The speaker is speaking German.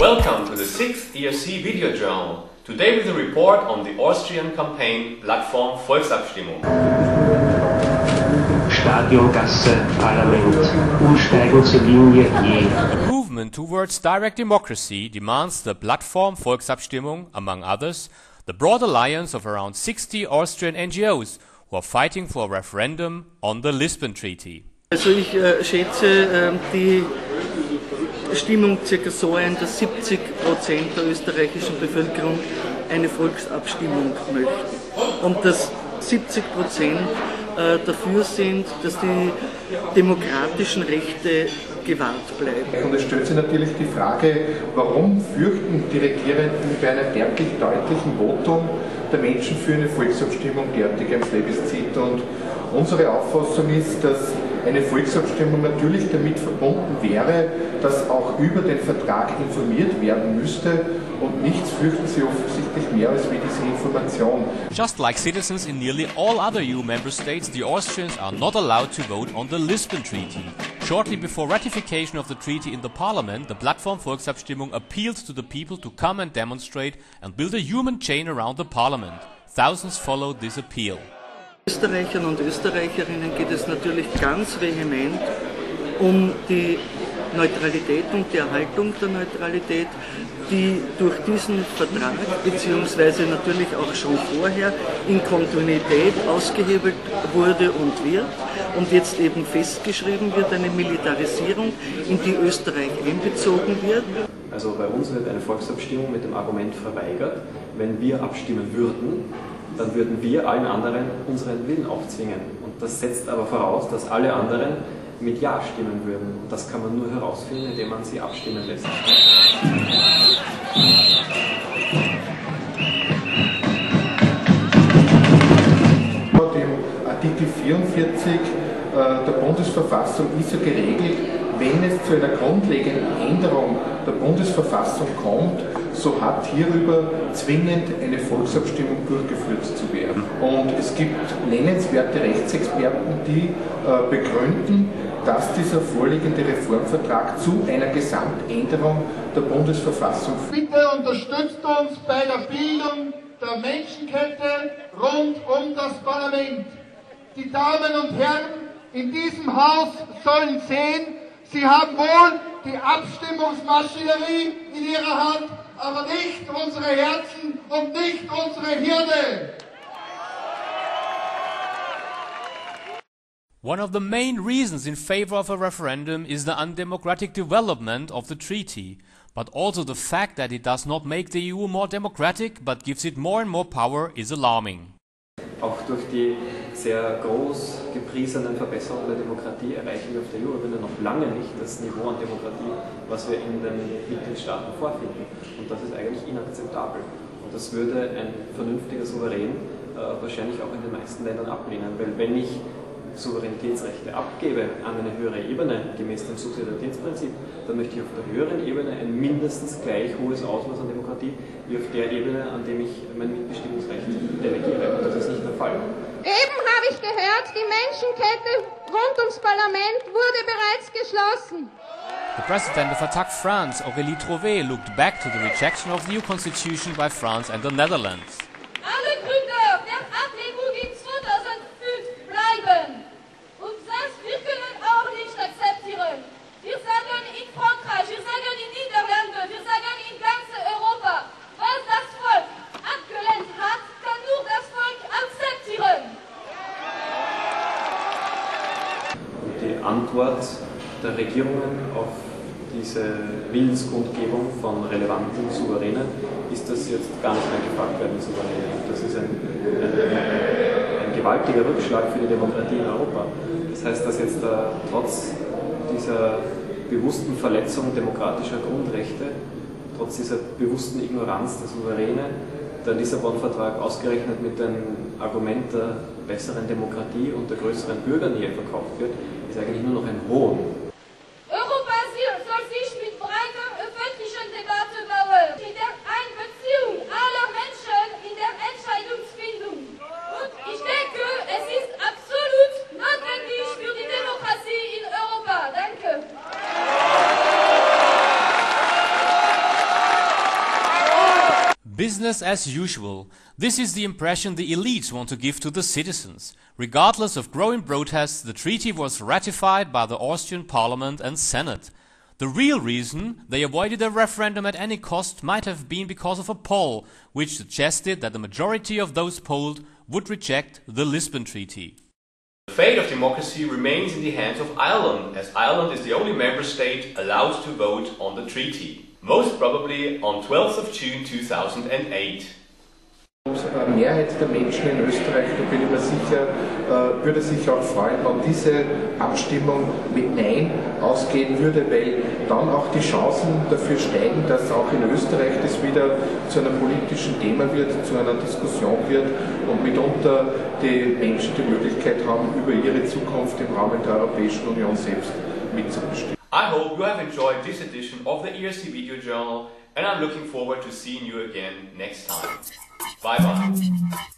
Welcome to the 6th ERC video journal. Today with a report on the Austrian campaign Plattform Volxabstimmung. Stadion, Gasse, Parlament, umsteigen zur Linie G. The movement towards direct democracy demands the Plattform Volxabstimmung, among others, the broad alliance of around 60 Austrian NGOs who are fighting for a referendum on the Lisbon Treaty. Also ich schätze die Stimmung circa so ein, dass 70% der österreichischen Bevölkerung eine Volksabstimmung möchten und dass 70% dafür sind, dass die demokratischen Rechte gewahrt bleiben. Und es stellt sich natürlich die Frage, warum fürchten die Regierenden bei einem derartig deutlichen Votum der Menschen für eine Volksabstimmung derartig ans Plebiscit. Und unsere Auffassung ist, dass eine Volksabstimmung natürlich damit verbunden wäre, dass auch über den Vertrag informiert werden müsste, und nichts fürchten sie offensichtlich mehr als wie diese Information. Just like citizens in nearly all other EU member states, the Austrians are not allowed to vote on the Lisbon Treaty. Shortly before ratification of the treaty in the parliament, the Plattform Volxabstimmung appealed to the people to come and demonstrate and build a human chain around the parliament. Thousands followed this appeal. Österreichern und Österreicherinnen geht es natürlich ganz vehement um die Neutralität und die Erhaltung der Neutralität, die durch diesen Vertrag beziehungsweise natürlich auch schon vorher in Kontinuität ausgehebelt wurde und wird und jetzt eben festgeschrieben wird, eine Militarisierung, in die Österreich einbezogen wird. Also bei uns wird eine Volksabstimmung mit dem Argument verweigert, wenn wir abstimmen würden, dann würden wir allen anderen unseren Willen aufzwingen. Und das setzt aber voraus, dass alle anderen mit Ja stimmen würden. Und das kann man nur herausfinden, indem man sie abstimmen lässt. Im Artikel 44 der Bundesverfassung ist ja geregelt, wenn es zu einer grundlegenden Änderung der Bundesverfassung kommt, so hat hierüber zwingend eine Volksabstimmung durchgeführt zu werden. Und es gibt nennenswerte Rechtsexperten, die begründen, dass dieser vorliegende Reformvertrag zu einer Gesamtänderung der Bundesverfassung führt. Bitte unterstützt uns bei der Bildung der Menschenkette rund um das Parlament. Die Damen und Herren in diesem Haus sollen sehen, sie haben wohl die Abstimmungsmaschinerie in ihrer Hand, aber nicht unsere Herzen und nicht unsere Hirne. One of the main reasons in favor of a referendum is the undemocratic development of the treaty, but also the fact that it does not make the EU more democratic, but gives it more and more power is alarming. Auch durch die sehr groß gepriesenen Verbesserungen der Demokratie erreichen wir auf der EU-Ebene noch lange nicht das Niveau an Demokratie, was wir in den Mitgliedstaaten vorfinden. Und das ist eigentlich inakzeptabel. Und das würde ein vernünftiger Souverän wahrscheinlich auch in den meisten Ländern ablehnen, weil wenn ich Souveränitätsrechte abgebe an eine höhere Ebene, gemäß dem Subsidiaritätsprinzip, dann möchte ich auf der höheren Ebene ein mindestens gleich hohes Ausmaß an Demokratie wie auf der Ebene, an dem ich mein Mitbestimmungsrecht delegiere. Und das ist nicht der Fall. Eben habe ich gehört, die Menschenkette rund ums Parlament wurde bereits geschlossen. The president of Attac France, Aurélie Trouvé, looked back to the rejection of the EU constitution by France and the Netherlands. Alle Gründer der Ablehnung in 2005 bleiben. Und das wir können auch nicht akzeptieren. Wir sagen in Frankreich, wir sagen in Niederlande, wir sagen in ganz Europa, was das Volk abgelehnt hat, kann nur das Volk akzeptieren. Und die Antwort der Regierungen auf diese Willenskundgebung von relevanten Souveränen ist, dass jetzt gar nicht mehr gefragt werden Souveräne. Das ist ein gewaltiger Rückschlag für die Demokratie in Europa. Das heißt, dass jetzt trotz dieser bewussten Verletzung demokratischer Grundrechte, trotz dieser bewussten Ignoranz der Souveräne, der Lissabon-Vertrag ausgerechnet mit dem Argument der besseren Demokratie und der größeren Bürgernähe verkauft wird, ist eigentlich nur noch ein Hohn. Europa soll sich mit breiter öffentlichen Debatte bauen, mit der Einbeziehung aller Menschen in der Entscheidungsfindung. Und ich denke, es ist absolut notwendig für die Demokratie in Europa. Danke. business as usual. This is the impression the elites want to give to the citizens. Regardless of growing protests, the treaty was ratified by the Austrian Parliament and Senate. The real reason they avoided a referendum at any cost might have been because of a poll, which suggested that the majority of those polled would reject the Lisbon Treaty. The fate of democracy remains in the hands of Ireland, as Ireland is the only member state allowed to vote on the treaty, most probably on 12th of June 2008. Die Mehrheit der Menschen in Österreich, da bin ich mir sicher, würde sich auch freuen, wenn diese Abstimmung mit Nein ausgehen würde, weil dann auch die Chancen dafür steigen, dass auch in Österreich das wieder zu einem politischen Thema wird, zu einer Diskussion wird und mitunter die Menschen die Möglichkeit haben, über ihre Zukunft im Rahmen der Europäischen Union selbst mitzubestimmen. I hope you have enjoyed this edition of the ERC Video Journal, and I'm looking forward to seeing you again next time. Bye bye.